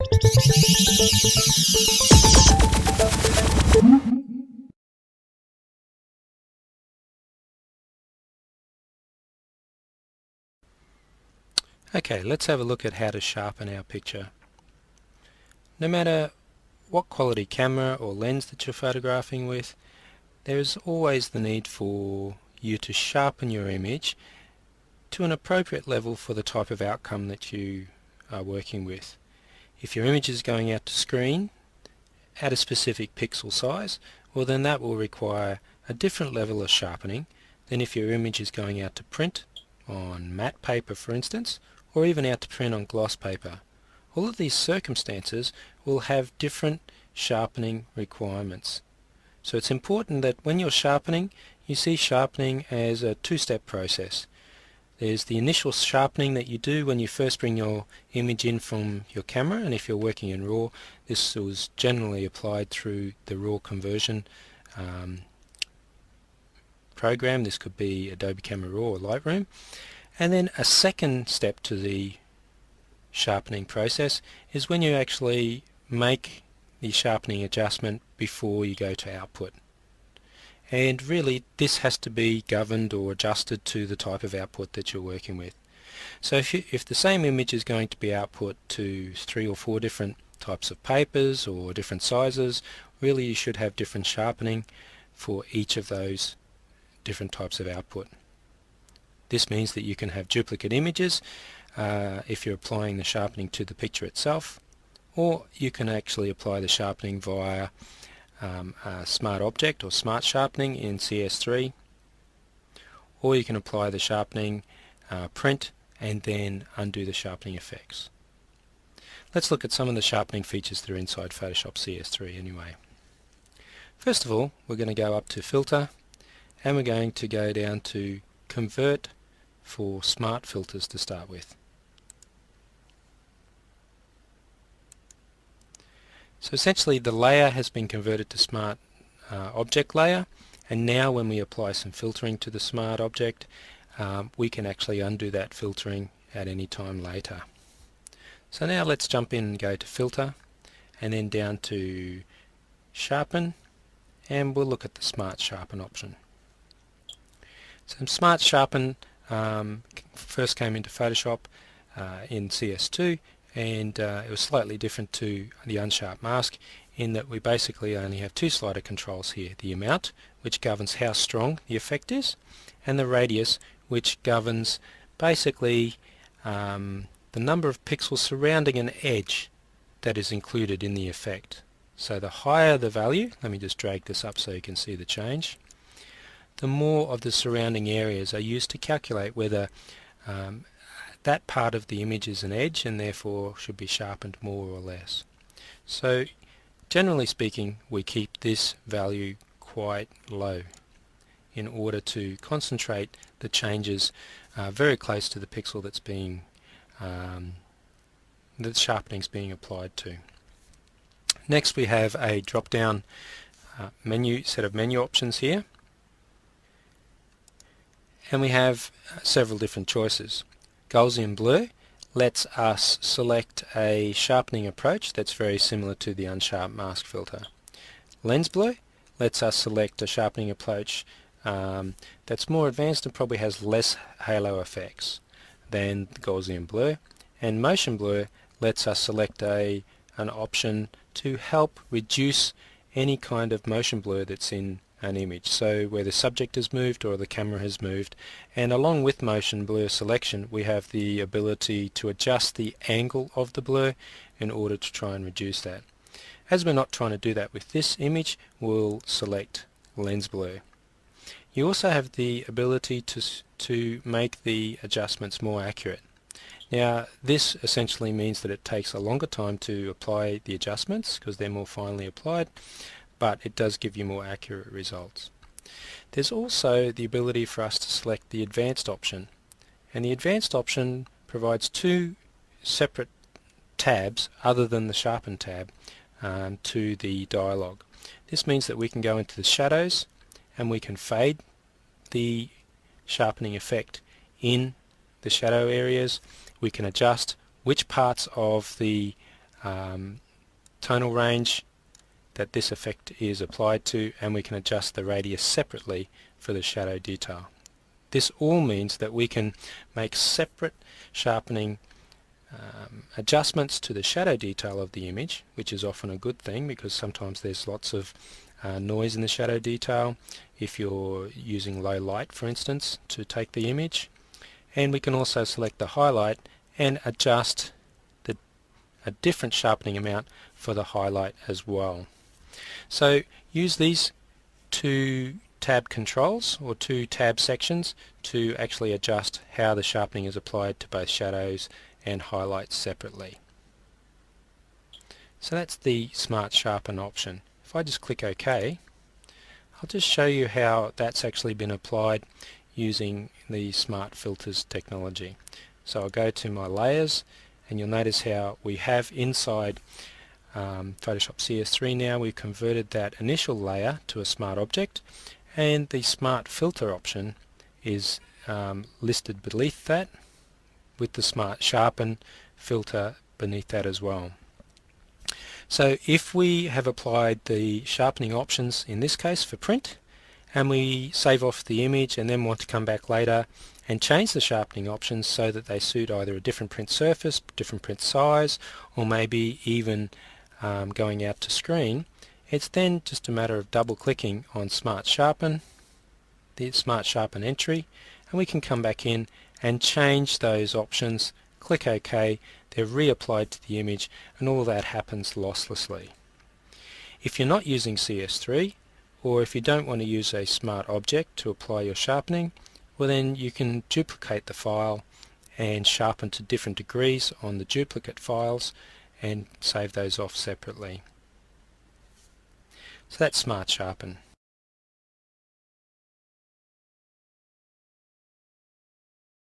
Okay, let's have a look at how to sharpen our picture. No matter what quality camera or lens that you're photographing with, there is always the need for you to sharpen your image to an appropriate level for the type of outcome that you are working with. If your image is going out to screen at a specific pixel size, well then that will require a different level of sharpening than if your image is going out to print on matte paper, for instance, or even out to print on gloss paper. All of these circumstances will have different sharpening requirements. So it's important that when you're sharpening, you see sharpening as a two-step process. There's the initial sharpening that you do when you first bring your image in from your camera, and if you're working in RAW, this was generally applied through the RAW conversion program. This could be Adobe Camera Raw or Lightroom. And then a second step to the sharpening process is when you actually make the sharpening adjustment before you go to output. And really this has to be governed or adjusted to the type of output that you're working with. So if the same image is going to be output to 3 or 4 different types of papers or different sizes, really you should have different sharpening for each of those different types of output. This means that you can have duplicate images if you're applying the sharpening to the picture itself, or you can actually apply the sharpening via a smart object or smart sharpening in CS3, or you can apply the sharpening print and then undo the sharpening effects. Let's look at some of the sharpening features that are inside Photoshop CS3 anyway. First of all, we're going to go up to Filter, and we're going to go down to Convert for Smart Filters to start with. So essentially the layer has been converted to Smart Object Layer, and now when we apply some filtering to the Smart Object, we can actually undo that filtering at any time later. So now let's jump in and go to Filter, and then down to Sharpen, and we'll look at the Smart Sharpen option. So Smart Sharpen first came into Photoshop in CS2, and it was slightly different to the unsharp mask in that we basically only have 2 slider controls here: the amount, which governs how strong the effect is, and the radius, which governs basically the number of pixels surrounding an edge that is included in the effect. So the higher the value, let me just drag this up so you can see the change, the more of the surrounding areas are used to calculate whether that part of the image is an edge and therefore should be sharpened more or less. So generally speaking, we keep this value quite low in order to concentrate the changes very close to the pixel that's being the sharpening is being applied to. Next we have a drop down set of menu options here, and we have several different choices. Gaussian blur lets us select a sharpening approach that's very similar to the unsharp mask filter. Lens blur lets us select a sharpening approach that's more advanced and probably has less halo effects than Gaussian blur. And motion blur lets us select an option to help reduce any kind of motion blur that's in an image, so where the subject has moved or the camera has moved. And along with motion blur selection, we have the ability to adjust the angle of the blur in order to try and reduce that. As we're not trying to do that with this image, we'll select lens blur. You also have the ability to make the adjustments more accurate. Now this essentially means that it takes a longer time to apply the adjustments because they're more finely applied, but it does give you more accurate results. There's also the ability for us to select the advanced option, and the advanced option provides 2 separate tabs other than the sharpen tab to the dialog. This means that we can go into the shadows and we can fade the sharpening effect in the shadow areas. We can adjust which parts of the tonal range that this effect is applied to, and we can adjust the radius separately for the shadow detail. This all means that we can make separate sharpening adjustments to the shadow detail of the image, which is often a good thing because sometimes there's lots of noise in the shadow detail if you're using low light, for instance, to take the image. And we can also select the highlight and adjust a different sharpening amount for the highlight as well. So use these two tab controls or two tab sections to actually adjust how the sharpening is applied to both shadows and highlights separately. So that's the Smart Sharpen option. If I just click OK, I'll just show you how that's actually been applied using the Smart Filters technology. So I'll go to my layers, and you'll notice how we have inside Photoshop CS3 now we've converted that initial layer to a smart object, and the Smart Filter option is listed beneath that with the Smart Sharpen filter beneath that as well. So if we have applied the sharpening options in this case for print, and we save off the image and then want to come back later and change the sharpening options so that they suit either a different print surface, different print size, or maybe even going out to screen, it's then just a matter of double clicking on Smart Sharpen, the Smart Sharpen entry, and we can come back in and change those options, click OK, they're reapplied to the image, and all that happens losslessly. If you're not using CS3, or if you don't want to use a smart object to apply your sharpening, well then you can duplicate the file and sharpen to different degrees on the duplicate files and save those off separately. So that's Smart Sharpen.